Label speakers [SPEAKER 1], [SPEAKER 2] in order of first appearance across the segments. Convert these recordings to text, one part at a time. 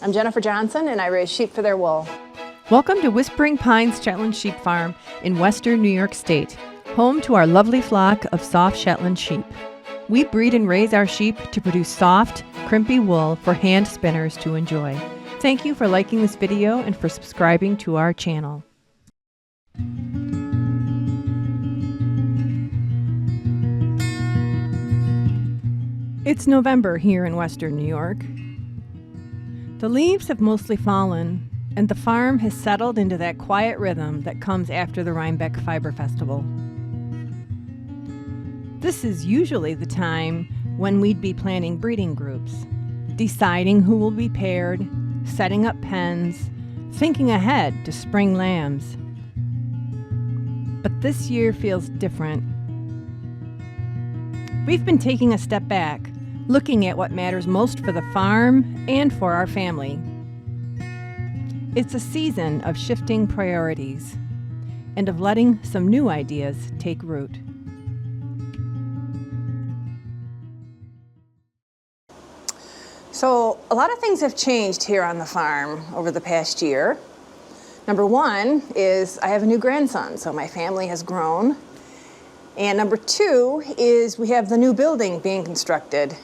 [SPEAKER 1] I'm Jennifer Johnson, and I raise sheep for their wool.
[SPEAKER 2] Welcome to Whispering Pines Shetland Sheep Farm in western New York State, home to our lovely flock of soft Shetland sheep. We breed and raise our sheep to produce soft, crimpy wool for hand spinners to enjoy. Thank you for liking this video and for subscribing to our channel. It's November here in western New York. The leaves have mostly fallen, and the farm has settled into that quiet rhythm that comes after the Rhinebeck Fiber Festival. This is usually the time when we'd be planning breeding groups, deciding who will be paired, setting up pens, thinking ahead to spring lambs. But this year feels different. We've been taking a step back, looking at what matters most for the farm and for our family. It's a season of shifting priorities and of letting some new ideas take root.
[SPEAKER 1] So a lot of things have changed here on the farm over the past year. Number one is I have a new grandson, so my family has grown. And number two is we have the new building being constructed,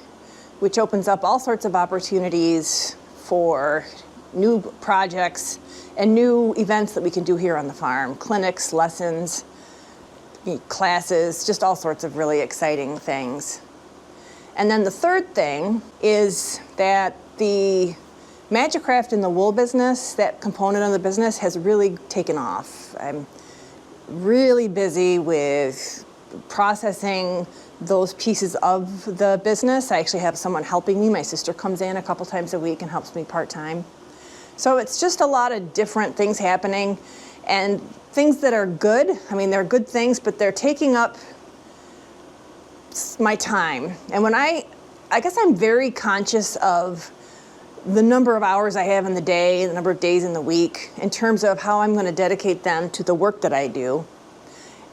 [SPEAKER 1] which opens up all sorts of opportunities for new projects and new events that we can do here on the farm. Clinics, lessons, classes, just all sorts of really exciting things. And then the third thing is that the Magicraft in the wool business, that component of the business, has really taken off. I'm really busy with processing those pieces of the business. I actually have someone helping me. My sister comes in a couple times a week and helps me part-time. So it's just a lot of different things happening, and things that are good. I mean, they're good things, but they're taking up my time. And when I guess I'm very conscious of the number of hours I have in the day, the number of days in the week, in terms of how I'm going to dedicate them to the work that I do.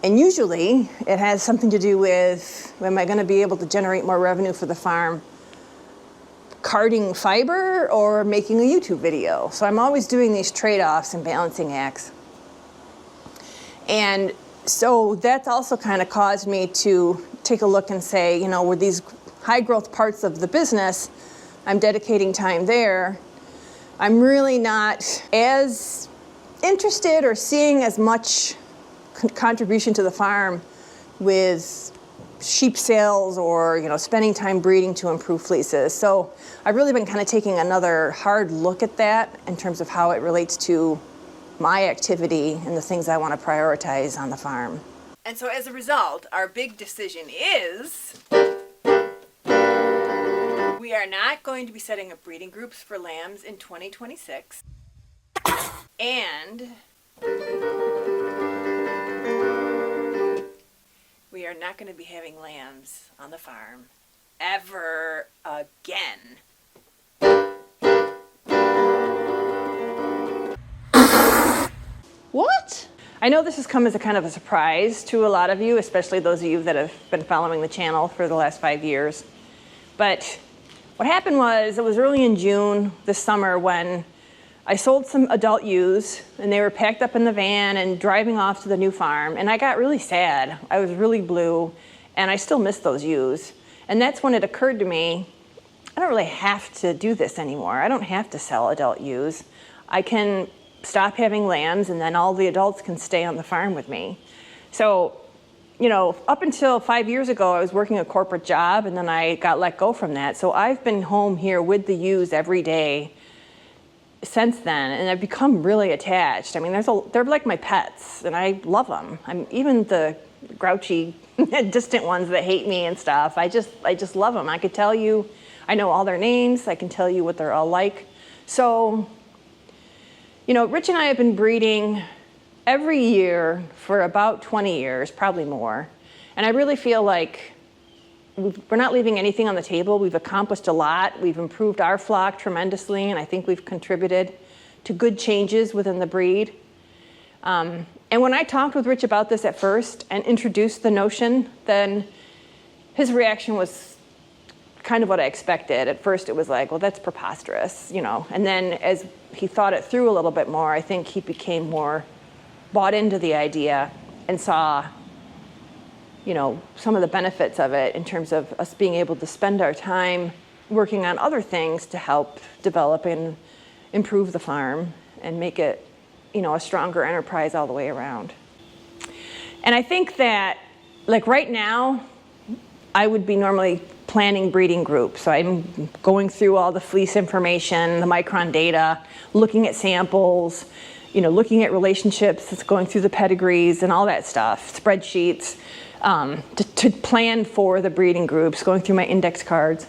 [SPEAKER 1] And usually it has something to do with, am I going to be able to generate more revenue for the farm carding fiber or making a YouTube video? So I'm always doing these trade-offs and balancing acts. And so that's also kind of caused me to take a look and say, you know, with these high growth parts of the business, I'm dedicating time there. I'm really not as interested or seeing as much contribution to the farm with sheep sales or, you know, spending time breeding to improve fleeces. So I've really been kind of taking another hard look at that in terms of how it relates to my activity and the things I want to prioritize on the farm. And so as a result, our big decision is we are not going to be setting up breeding groups for lambs in 2026. And we are not going to be having lambs on the farm ever again. What? I know this has come as a kind of a surprise to a lot of you, especially those of you that have been following the channel for the last 5 years. But what happened was, it was early in June this summer when I sold some adult ewes, and they were packed up in the van and driving off to the new farm, and I got really sad. I was really blue, and I still miss those ewes. And that's when it occurred to me, I don't really have to do this anymore. I don't have to sell adult ewes. I can stop having lambs, and then all the adults can stay on the farm with me. So, you know, up until 5 years ago, I was working a corporate job, and then I got let go from that. So I've been home here with the ewes every day since then, and I've become really attached. I mean, they're like my pets, and I love them. Even the grouchy, distant ones that hate me and stuff, I just love them. I could tell you, I know all their names. I can tell you what they're all like. So, you know, Rich and I have been breeding every year for about 20 years, probably more. And I really feel like we're not leaving anything on the table. We've accomplished a lot. We've improved our flock tremendously, and I think we've contributed to good changes within the breed. And when I talked with Rich about this at first and introduced the notion, then his reaction was kind of what I expected. At first it was like, well, that's preposterous, you know. And then as he thought it through a little bit more, I think he became more bought into the idea and saw, you know, some of the benefits of it in terms of us being able to spend our time working on other things to help develop and improve the farm and make it, you know, a stronger enterprise all the way around. And I think that, like right now, I would be normally planning breeding groups. So I'm going through all the fleece information, the micron data, looking at samples, you know, looking at relationships, it's going through the pedigrees and all that stuff, spreadsheets, to plan for the breeding groups, going through my index cards.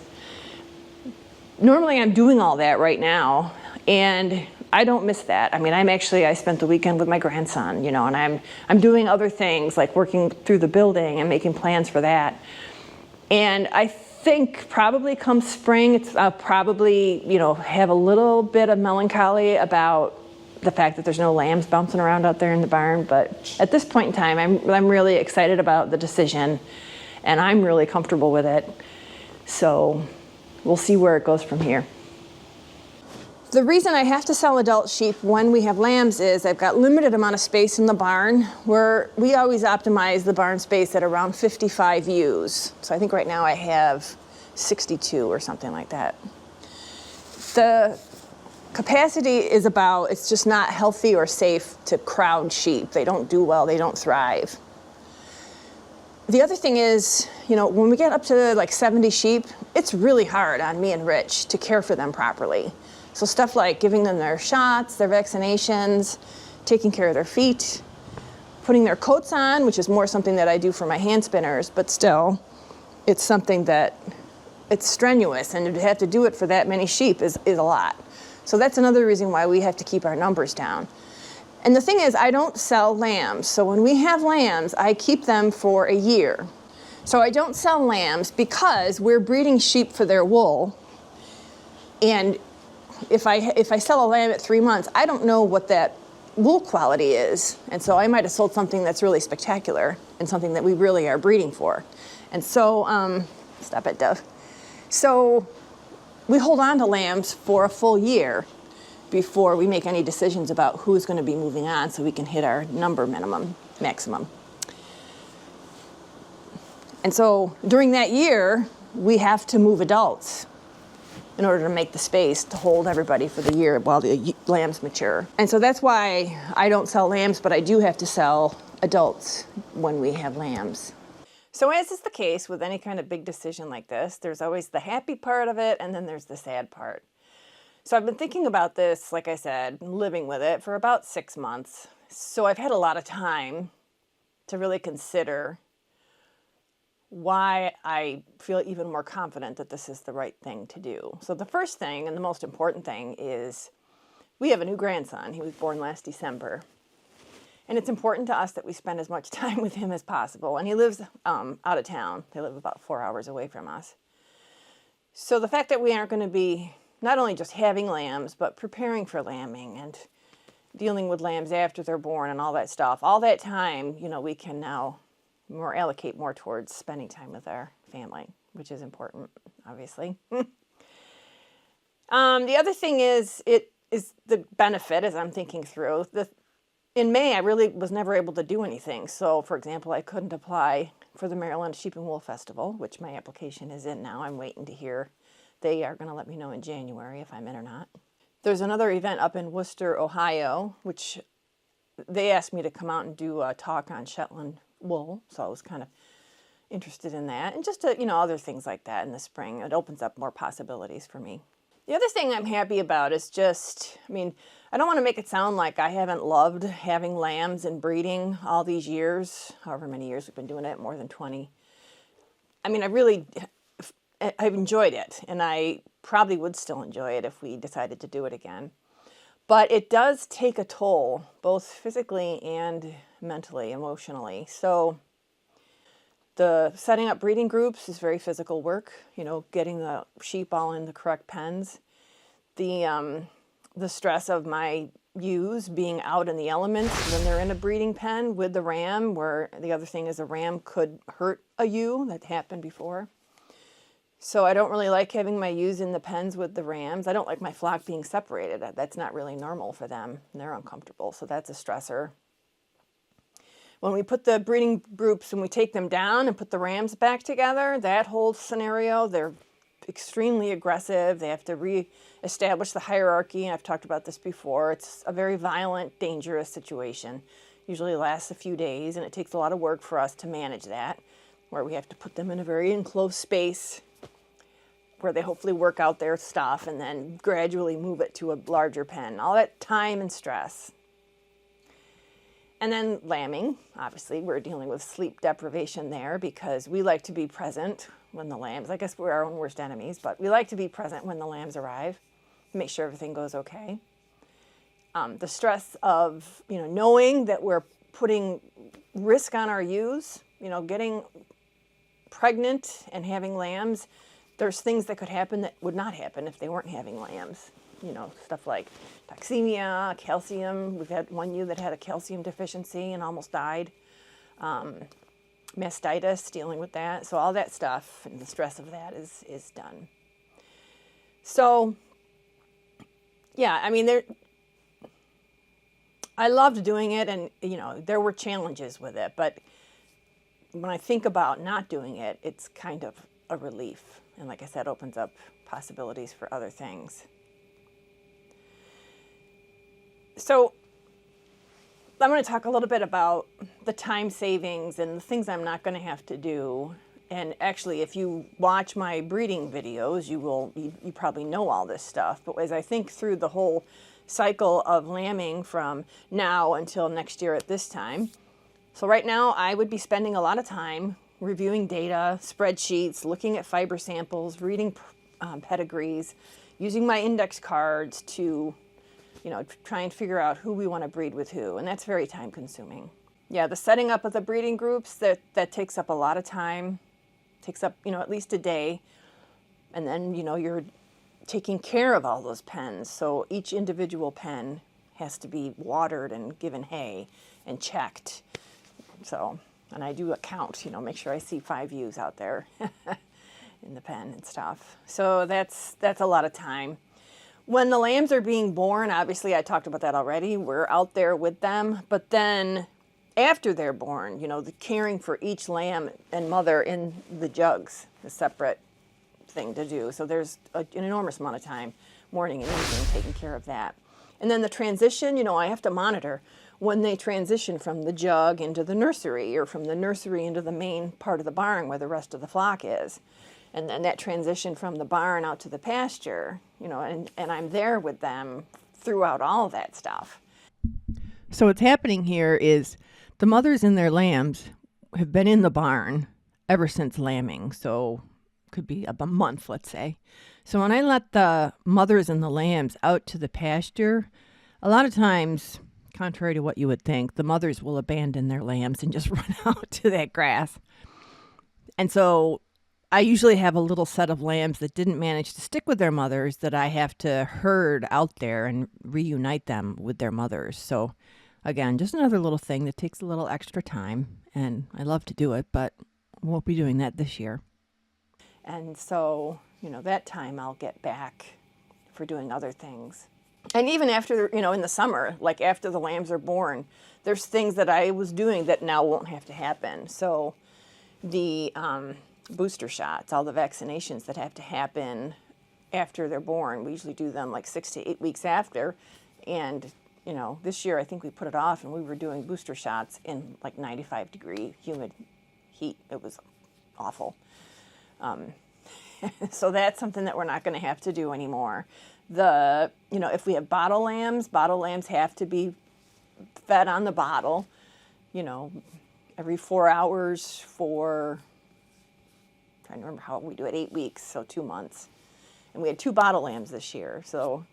[SPEAKER 1] Normally I'm doing all that right now, and I don't miss that. I mean, I spent the weekend with my grandson, you know, and I'm doing other things like working through the building and making plans for that. And I think probably come spring, I'll probably, you know, have a little bit of melancholy about the fact that there's no lambs bouncing around out there in the barn. But at this point in time, I'm really excited about the decision, and I'm really comfortable with it. So we'll see where it goes from here. The reason I have to sell adult sheep when we have lambs is I've got limited amount of space in the barn, where we always optimize the barn space at around 55 ewes. So I think right now I have 62 or something like that. The capacity is about, it's just not healthy or safe to crowd sheep. They don't do well, they don't thrive. The other thing is, you know, when we get up to like 70 sheep, it's really hard on me and Rich to care for them properly. So stuff like giving them their shots, their vaccinations, taking care of their feet, putting their coats on, which is more something that I do for my hand spinners, but still, it's something that, it's strenuous, and to have to do it for that many sheep is a lot. So that's another reason why we have to keep our numbers down. And the thing is, I don't sell lambs. So when we have lambs, I keep them for a year. So I don't sell lambs because we're breeding sheep for their wool. And if I sell a lamb at 3 months, I don't know what that wool quality is. And so I might have sold something that's really spectacular and something that we really are breeding for. And so, stop it, Dove. So we hold on to lambs for a full year before we make any decisions about who's going to be moving on, so we can hit our number maximum. And so during that year, we have to move adults in order to make the space to hold everybody for the year while the lambs mature. And so that's why I don't sell lambs, but I do have to sell adults when we have lambs. So as is the case with any kind of big decision like this, there's always the happy part of it, and then there's the sad part. So I've been thinking about this, like I said, living with it for about 6 months. So I've had a lot of time to really consider why I feel even more confident that this is the right thing to do. So the first thing, and the most important thing, is we have a new grandson. He was born last December. And it's important to us that we spend as much time with him as possible. And he lives out of town. They live about 4 hours away from us. So the fact that we aren't going to be not only just having lambs, but preparing for lambing and dealing with lambs after they're born and all that stuff, all that time, you know, we can now allocate more towards spending time with our family, which is important, obviously. The other thing is the benefit, as I'm thinking through. In May, I really was never able to do anything. So, for example, I couldn't apply for the Maryland Sheep and Wool Festival, which my application is in now. I'm waiting to hear. They are going to let me know in January if I'm in or not. There's another event up in Worcester, Ohio, which they asked me to come out and do a talk on Shetland wool. So I was kind of interested in that. And just, other things like that in the spring. It opens up more possibilities for me. The other thing I'm happy about is just, I don't want to make it sound like I haven't loved having lambs and breeding all these years, however many years we've been doing it, more than 20. I've enjoyed it, and I probably would still enjoy it if we decided to do it again. But it does take a toll, both physically and mentally, emotionally. So the setting up breeding groups is very physical work, getting the sheep all in the correct pens. The stress of my ewes being out in the elements when they're in a breeding pen with the ram, where the other thing is a ram could hurt a ewe. That happened before. So I don't really like having my ewes in the pens with the rams. I don't like my flock being separated. That's not really normal for them. They're uncomfortable, so that's a stressor. When we put the breeding groups and we take them down and put the rams back together, that whole scenario, they're extremely aggressive. They have to re-establish the hierarchy. I've talked about this before. It's a very violent, dangerous situation. Usually lasts a few days, and it takes a lot of work for us to manage that, where we have to put them in a very enclosed space where they hopefully work out their stuff and then gradually move it to a larger pen. All that time and stress. And then lambing, obviously, we're dealing with sleep deprivation there because we like to be present when the lambs, I guess we're our own worst enemies, but we like to be present when the lambs arrive, make sure everything goes okay. The stress of, knowing that we're putting risk on our ewes, getting pregnant and having lambs, there's things that could happen that would not happen if they weren't having lambs. Stuff like toxemia, calcium. We've had one ewe that had a calcium deficiency and almost died. Mastitis, dealing with that. So all that stuff and the stress of that is done. So, yeah, I loved doing it, and, there were challenges with it. But when I think about not doing it, it's kind of a relief. And like I said, opens up possibilities for other things. So I'm going to talk a little bit about the time savings and the things I'm not going to have to do. And actually, if you watch my breeding videos, you probably know all this stuff. But as I think through the whole cycle of lambing from now until next year at this time, so right now I would be spending a lot of time reviewing data, spreadsheets, looking at fiber samples, reading pedigrees, using my index cards to try and figure out who we want to breed with who, and that's very time consuming. Yeah, the setting up of the breeding groups, that takes up a lot of time, takes up, at least a day, and then, you're taking care of all those pens, so each individual pen has to be watered and given hay and checked. So, and I do a count, make sure I see 5 ewes out there in the pen and stuff. So that's a lot of time. When the lambs are being born, obviously I talked about that already, we're out there with them, but then after they're born, the caring for each lamb and mother in the jugs, a separate thing to do. So there's an enormous amount of time, morning and evening, taking care of that. And then the transition, I have to monitor when they transition from the jug into the nursery or from the nursery into the main part of the barn where the rest of the flock is. And then that transition from the barn out to the pasture, and I'm there with them throughout all of that stuff.
[SPEAKER 2] So what's happening here is the mothers and their lambs have been in the barn ever since lambing. So could be a month, let's say. So when I let the mothers and the lambs out to the pasture, a lot of times, contrary to what you would think, the mothers will abandon their lambs and just run out to that grass. And so I usually have a little set of lambs that didn't manage to stick with their mothers that I have to herd out there and reunite them with their mothers. So again, just another little thing that takes a little extra time, and I love to do it, but won't be doing that this year.
[SPEAKER 1] And so, that time I'll get back for doing other things. And even after, in the summer, like after the lambs are born, there's things that I was doing that now won't have to happen. So the booster shots, all the vaccinations that have to happen after they're born, we usually do them like 6 to 8 weeks after. And, this year I think we put it off and we were doing booster shots in like 95-degree humid heat. It was awful. So that's something that we're not going to have to do anymore. If we have bottle lambs have to be fed on the bottle, every 4 hours for, I'm trying to remember how we do it, 8 weeks, so 2 months. And we had 2 bottle lambs this year. So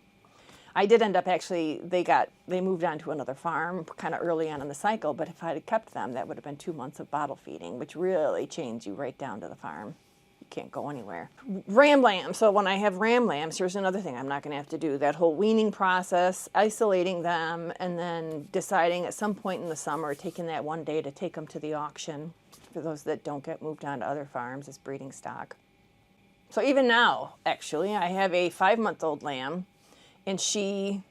[SPEAKER 1] I did end up actually, they moved on to another farm kind of early on in the cycle, but if I had kept them, that would have been 2 months of bottle feeding, which really chains you right down to the farm. Can't go anywhere. Ram lambs. So when I have ram lambs, here's another thing I'm not going to have to do. That whole weaning process, isolating them, and then deciding at some point in the summer, taking that one day to take them to the auction for those that don't get moved on to other farms as breeding stock. So even now, actually, I have a 5-month-old lamb, and she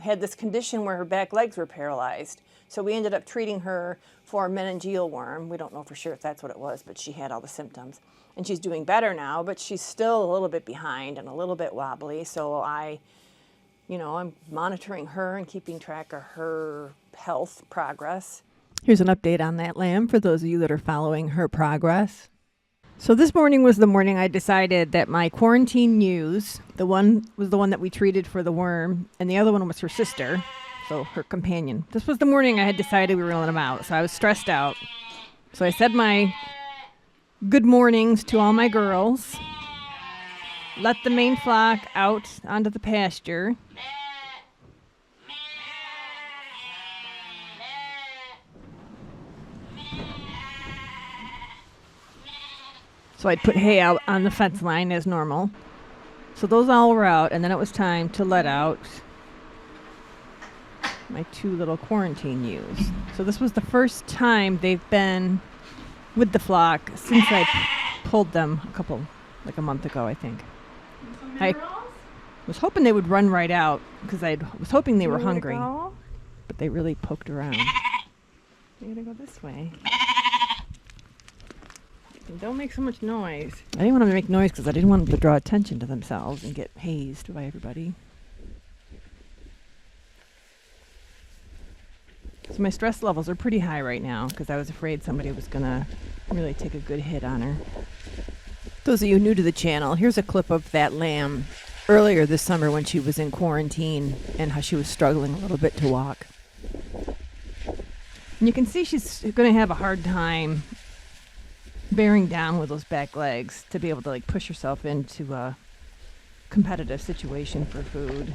[SPEAKER 1] had this condition where her back legs were paralyzed. So we ended up treating her for meningeal worm. We don't know for sure if that's what it was, but she had all the symptoms. And she's doing better now, but she's still a little bit behind and a little bit wobbly. So I'm monitoring her and keeping track of her health progress.
[SPEAKER 2] Here's an update on that lamb for those of you that are following her progress. So this morning was the morning I decided that my quarantine ewes, the one was the one that we treated for the worm, and the other one was her sister, so her companion. This was the morning I had decided we were going to let them out, so I was stressed out. So I said my good mornings to all my girls, let the main flock out onto the pasture. So I'd put hay out on the fence line as normal. So those all were out, and then it was time to let out my 2 little quarantine ewes. So this was the first time they've been with the flock since I pulled them a month ago, I think. I was hoping they would run right out because I was hoping they were hungry, but they really poked around. They're gonna go this way. Don't make so much noise. I didn't want them to make noise because I didn't want them to draw attention to themselves and get hazed by everybody. So my stress levels are pretty high right now because I was afraid somebody was going to really take a good hit on her. Those of you new to the channel, here's a clip of that lamb earlier this summer when she was in quarantine and how she was struggling a little bit to walk. And you can see she's going to have a hard time bearing down with those back legs to be able to push herself into a competitive situation for food.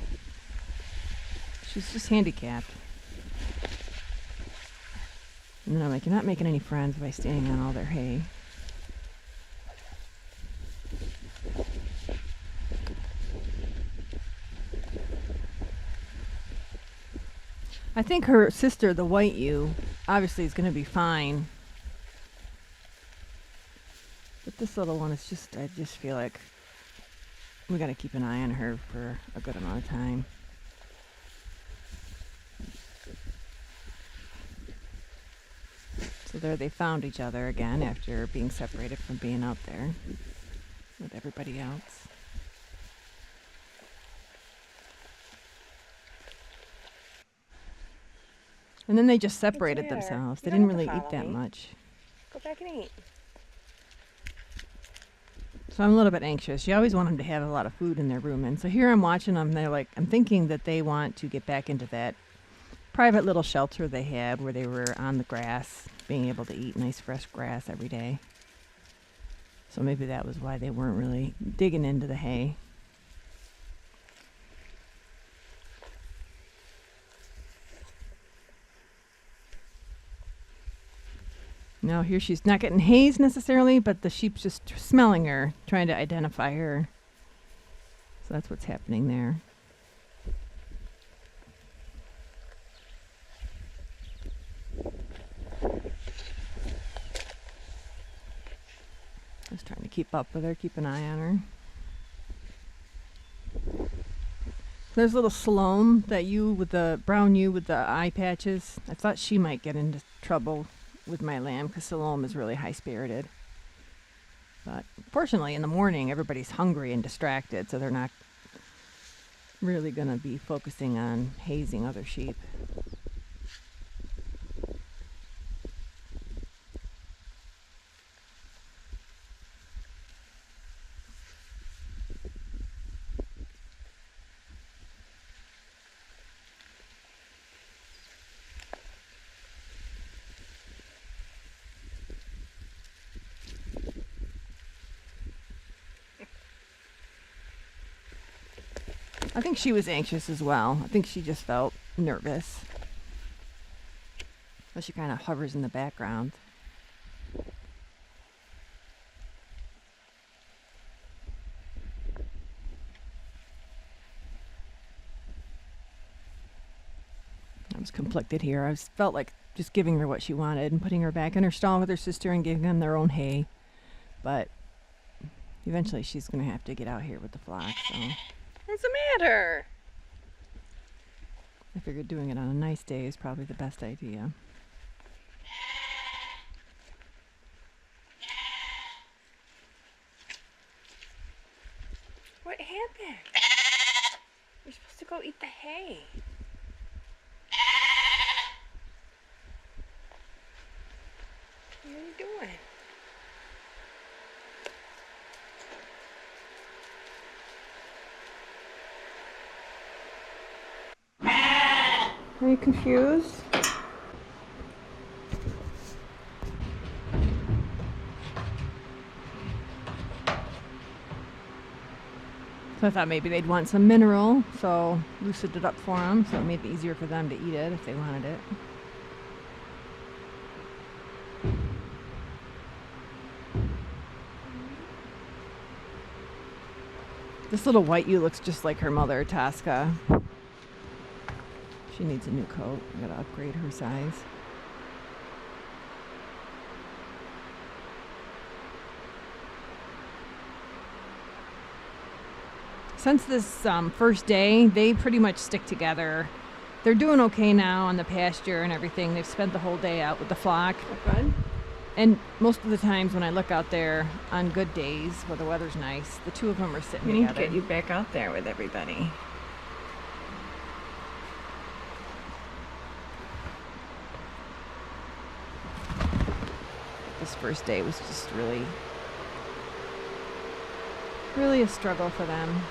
[SPEAKER 2] She's just handicapped. And then I'm like, you're not making any friends by standing on all their hay. I think her sister, the white ewe, obviously is going to be fine. But this little one is I just feel like we got to keep an eye on her for a good amount of time. So there they found each other again after being separated from being out there with everybody else. And then they just separated themselves. They didn't really eat that much.
[SPEAKER 1] Go back and eat.
[SPEAKER 2] So I'm a little bit anxious. You always want them to have a lot of food in their room. And so here I'm watching them. I'm thinking that they want to get back into that private little shelter they had where they were on the grass, being able to eat nice fresh grass every day. So maybe that was why they weren't really digging into the hay. Now here she's not getting hazed necessarily, but the sheep's just smelling her, trying to identify her. So that's what's happening there. Just trying to keep up with her, keep an eye on her. There's little Salome, that ewe with the brown ewe with the eye patches. I thought she might get into trouble with my lamb because Salome is really high-spirited. But fortunately, in the morning, everybody's hungry and distracted, so they're not really going to be focusing on hazing other sheep. I think she was anxious as well. I think she just felt nervous. So she kind of hovers in the background. I was conflicted here. I felt like just giving her what she wanted and putting her back in her stall with her sister and giving them their own hay. But Eventually she's going to have to get out here with the flock, so. What's the matter? I figured doing it on a nice day is probably the best idea. What happened? You're supposed to go eat the hay. What are you doing? Are you confused? So I thought maybe they'd want some mineral, so loosened it up for them, so it made it easier for them to eat it if they wanted it. This little white ewe looks just like her mother, Tosca. She needs a new coat. I gotta upgrade her size. Since this first day, they pretty much stick together. They're doing okay now on the pasture and everything. They've spent the whole day out with the flock.
[SPEAKER 1] Good.
[SPEAKER 2] And most of the times when I look out there on good days where the weather's nice, the two of them are sitting
[SPEAKER 1] We need to
[SPEAKER 2] together.
[SPEAKER 1] get you back out there with everybody.
[SPEAKER 2] This first day was just really a struggle for them.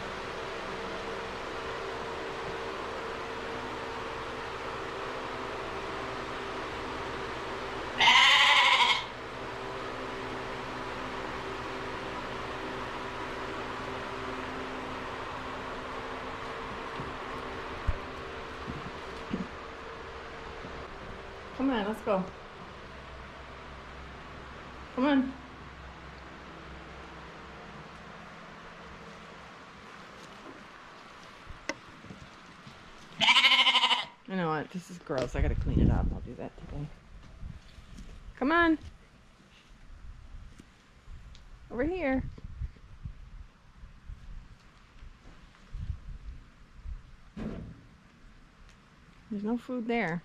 [SPEAKER 2] Come on, let's go. Come on. You know what? This is gross. I gotta clean it up. I'll do that today. Come on. Over here. There's no food there.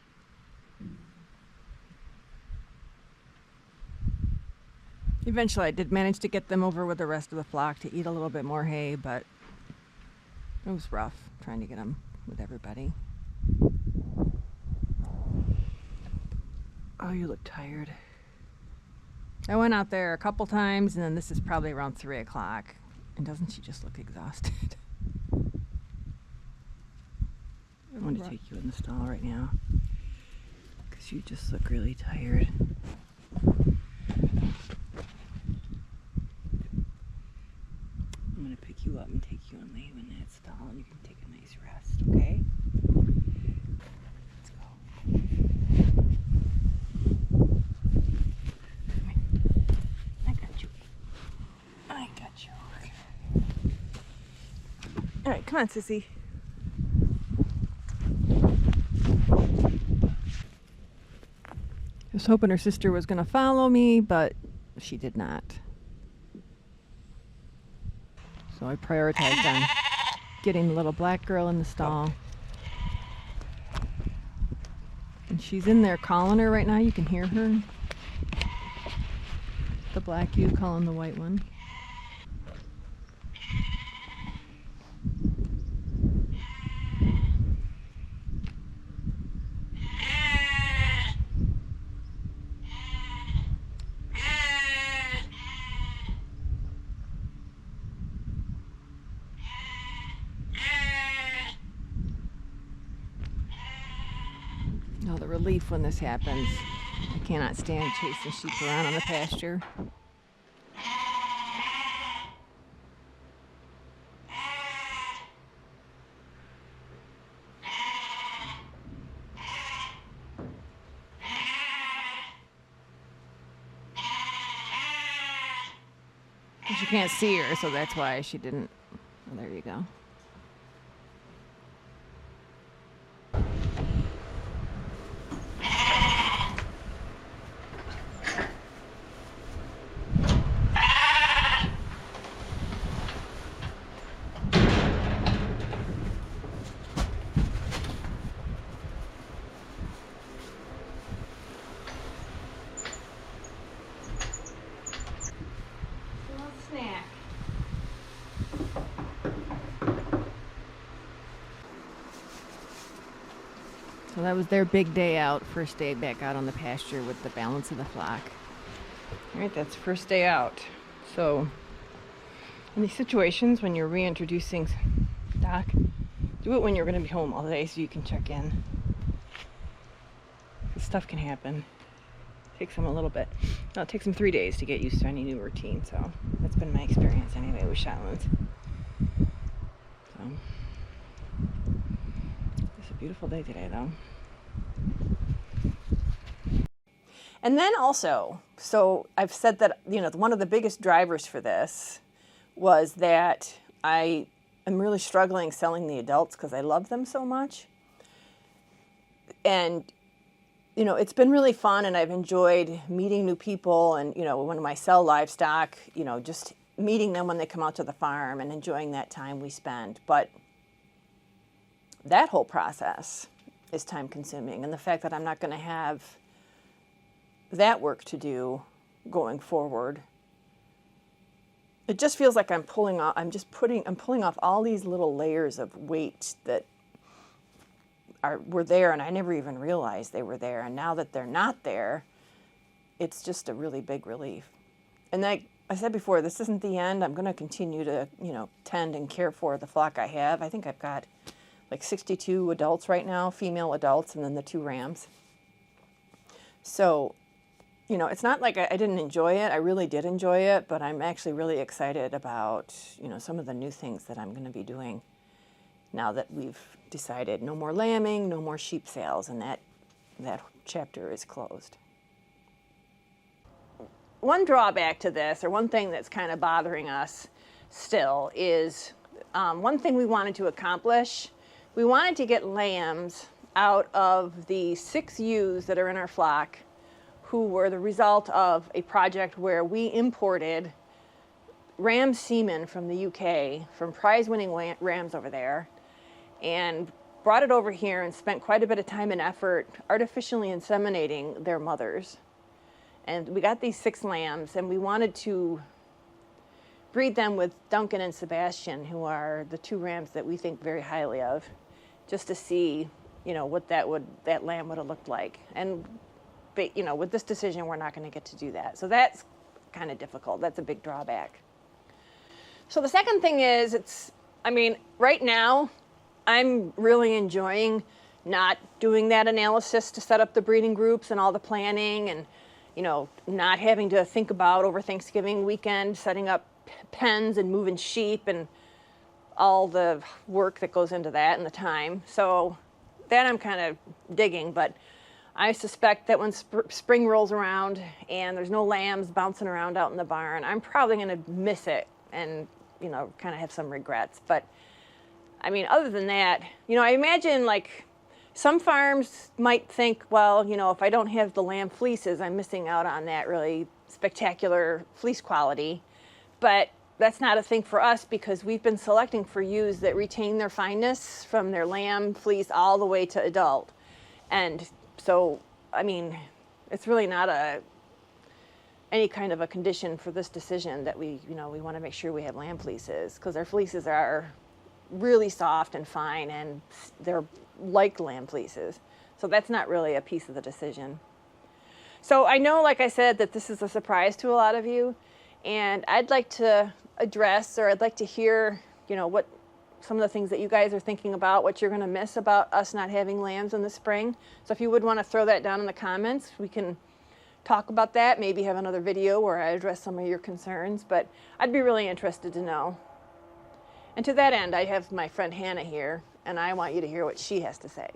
[SPEAKER 2] Eventually I did manage to get them over with the rest of the flock to eat a little bit more hay, but it was rough trying to get them with everybody. Oh, you look tired. I went out there a couple times, and then this is probably around 3 o'clock. And doesn't she just look exhausted? I want to take you in the stall right now, because you just look really tired. I'm going to pick you up and take you and lay you in that stall, and you can take a nice rest, okay? Let's go. Come here. I got you. I got you. Okay. All right, come on, sissy. I was hoping her sister was going to follow me, but she did not. So I prioritized on getting the little black girl in the stall. And she's in there calling her right now. You can hear her. The black ewe calling the white one. Oh, the relief when this happens. I cannot stand chasing sheep around on the pasture. But you can't see her, so that's why she didn't. Well, there you go. So that was their big day out, first day back out on the pasture with the balance of the flock.
[SPEAKER 1] All right, that's first day out. So in these situations when you're reintroducing stock, do it when you're going to be home all day so you can check in. This stuff can happen. It takes them a little bit. No, it takes them 3 days to get used to any new routine. So that's been my experience anyway with Shetlands. So it's a beautiful day today, though. And then also, so I've said that, you know, one of the biggest drivers for this was that I am really struggling selling the adults because I love them so much. And, you know, it's been really fun and I've enjoyed meeting new people and, you know, when I sell livestock, you know, just meeting them when they come out to the farm and enjoying that time we spend. But that whole process is time consuming. And the fact that I'm not going to have that work to do going forward, it just feels like I'm pulling off all these little layers of weight that were there and I never even realized they were there. And now that they're not there, it's just a really big relief. And like I said before, this isn't the end. I'm going to continue to, you know, tend and care for the flock I have. I think I've got like 62 adults right now, female adults, and then the 2 rams. So, you know, it's not like I didn't enjoy it. I really did enjoy it, but I'm actually really excited about, you know, some of the new things that I'm going to be doing now that we've decided no more lambing, no more sheep sales, and that chapter is closed. One drawback to this, or one thing that's kind of bothering us still, is one thing we wanted to accomplish. We wanted to get lambs out of the 6 ewes that are in our flock who were the result of a project where we imported ram semen from the UK, from prize-winning rams over there, and brought it over here and spent quite a bit of time and effort artificially inseminating their mothers. And we got these 6 lambs, and we wanted to breed them with Duncan and Sebastian, who are the 2 rams that we think very highly of, just to see, you know, what that lamb would have looked like. And, you know, with this decision, we're not going to get to do that. So that's kind of difficult. That's a big drawback. So the second thing is, I mean, right now, I'm really enjoying not doing that analysis to set up the breeding groups and all the planning and, you know, not having to think about over Thanksgiving weekend, setting up pens and moving sheep and all the work that goes into that and the time. So that I'm kind of digging, but I suspect that when spring rolls around and there's no lambs bouncing around out in the barn, I'm probably going to miss it and, you know, kind of have some regrets. But I mean, other than that, you know, I imagine like some farms might think, well, you know, if I don't have the lamb fleeces, I'm missing out on that really spectacular fleece quality. But that's not a thing for us because we've been selecting for ewes that retain their fineness from their lamb fleece all the way to adult. And so, I mean, it's really not any kind of a condition for this decision that we want to make sure we have lamb fleeces, because our fleeces are really soft and fine and they're like lamb fleeces. So that's not really a piece of the decision. So I know, like I said, that this is a surprise to a lot of you, and I'd like to address, or I'd like to hear, you know, what some of the things that you guys are thinking about, what you're going to miss about us not having lambs in the spring. So if you would want to throw that down in the comments, we can talk about that, maybe have another video where I address some of your concerns, but I'd be really interested to know. And to that end, I have my friend Hannah here, and I want you to hear what she has to say.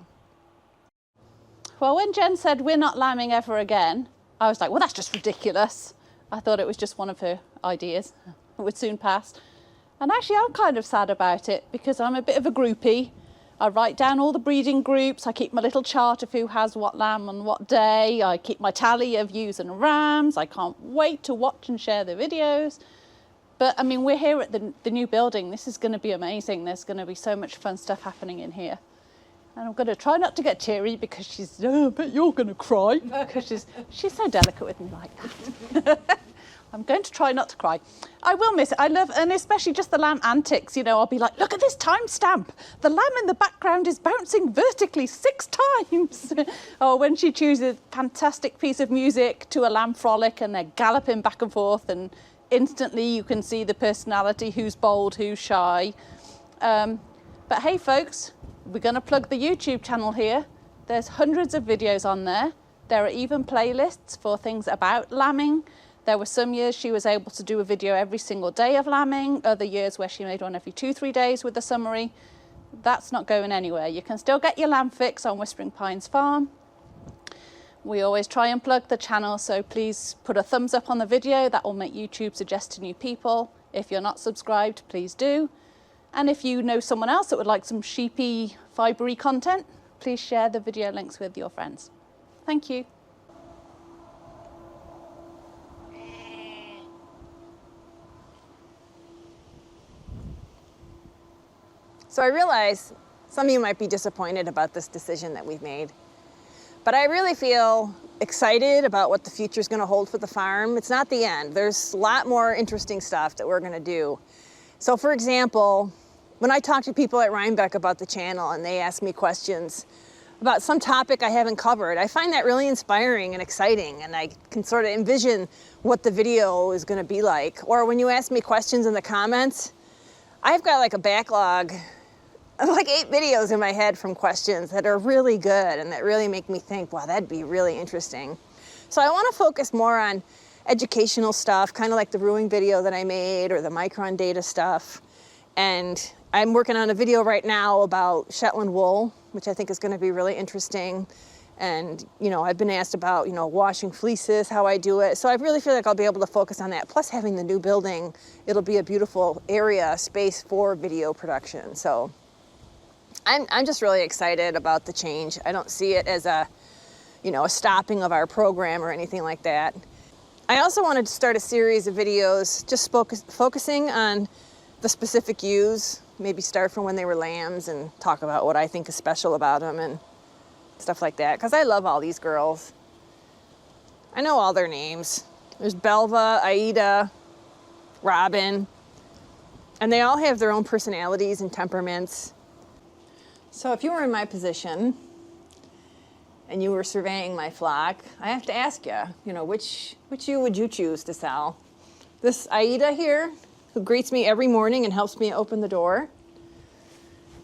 [SPEAKER 3] Well, when Jen said we're not lambing ever again, I was like, well, that's just ridiculous. I thought it was just one of her ideas. It would soon pass. And actually, I'm kind of sad about it because I'm a bit of a groupie. I write down all the breeding groups. I keep my little chart of who has what lamb on what day. I keep my tally of ewes and rams. I can't wait to watch and share the videos. But I mean, we're here at the new building. This is going to be amazing. There's going to be so much fun stuff happening in here. And I'm going to try not to get teary because she's, oh, I bet you're going to cry. Because she's so delicate with me like that. I'm going to try not to cry. I will miss it. I love, and especially just the lamb antics, you know, I'll be like, look at this timestamp. The lamb in the background is bouncing vertically 6 times. Or when she chooses a fantastic piece of music to a lamb frolic and they're galloping back and forth, and instantly you can see the personality, who's bold, who's shy. But hey folks, we're going to plug the YouTube channel here. There's hundreds of videos on there. There are even playlists for things about lambing. There were some years she was able to do a video every single day of lambing, other years where she made one every 2-3 days with a summary. That's not going anywhere. You can still get your lamb fix on Whispering Pines Farm. We always try and plug the channel, so please put a thumbs up on the video. That will make YouTube suggest to new people. If you're not subscribed, please do. And if you know someone else that would like some sheepy, fibery content, please share the video links with your friends. Thank you.
[SPEAKER 1] So I realize some of you might be disappointed about this decision that we've made, but I really feel excited about what the future is going to hold for the farm. It's not the end. There's a lot more interesting stuff that we're going to do. So for example, when I talk to people at Rhinebeck about the channel and they ask me questions about some topic I haven't covered, I find that really inspiring and exciting, and I can sort of envision what the video is going to be like. Or when you ask me questions in the comments, I've got like a backlog of like 8 videos in my head from questions that are really good and that really make me think, wow, that'd be really interesting. So I want to focus more on educational stuff, kind of like the ruling video that I made or the micron data stuff. And I'm working on a video right now about Shetland wool, which I think is going to be really interesting. And, you know, I've been asked about, you know, washing fleeces, how I do it. So I really feel like I'll be able to focus on that. Plus having the new building, it'll be a beautiful area, space for video production. So I'm just really excited about the change. I don't see it as a, you know, a stopping of our program or anything like that. I also wanted to start a series of videos just focusing on the specific ewes, maybe start from when they were lambs and talk about what I think is special about them and stuff like that, because I love all these girls. I know all their names. There's Belva, Aida, Robin, and they all have their own personalities and temperaments. So if you were in my position and you were surveying my flock, I have to ask you, you know, which ewe would you choose to sell? This Aida here, who greets me every morning and helps me open the door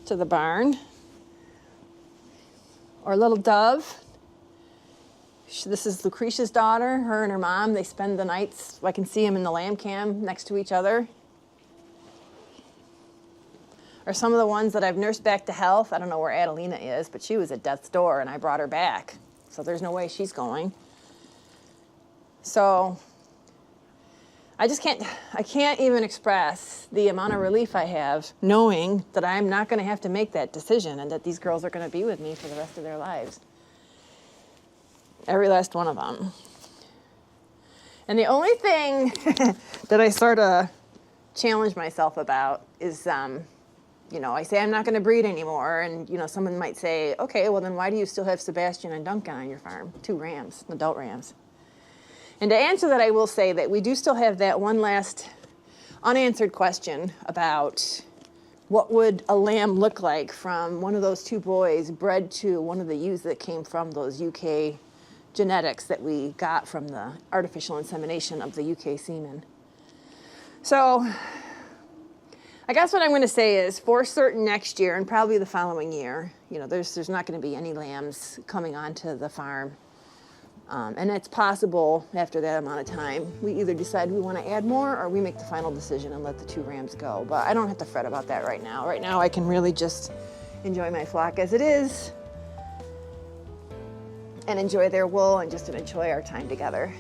[SPEAKER 1] to the barn, or little Dove. This is Lucretia's daughter. Her and her mom, they spend the nights, I can see them in the lamb cam next to each other. Or some of the ones that I've nursed back to health. I don't know where Adelina is, but she was at death's door and I brought her back. So there's no way she's going. So I can't even express the amount of relief I have knowing that I'm not going to have to make that decision and that these girls are going to be with me for the rest of their lives. Every last one of them. And the only thing that I sort of challenge myself about is, you know, I say I'm not going to breed anymore, and, you know, someone might say, okay, well then why do you still have Sebastian and Duncan on your farm? 2 rams, adult rams. And to answer that, I will say that we do still have that one last unanswered question about what would a lamb look like from one of those 2 boys bred to one of the ewes that came from those UK genetics that we got from the artificial insemination of the UK semen. So I guess what I'm going to say is for certain next year and probably the following year, you know, there's not going to be any lambs coming onto the farm. And it's possible after that amount of time, we either decide we want to add more or we make the final decision and let the 2 rams go. But I don't have to fret about that right now. Right now I can really just enjoy my flock as it is and enjoy their wool and just enjoy our time together.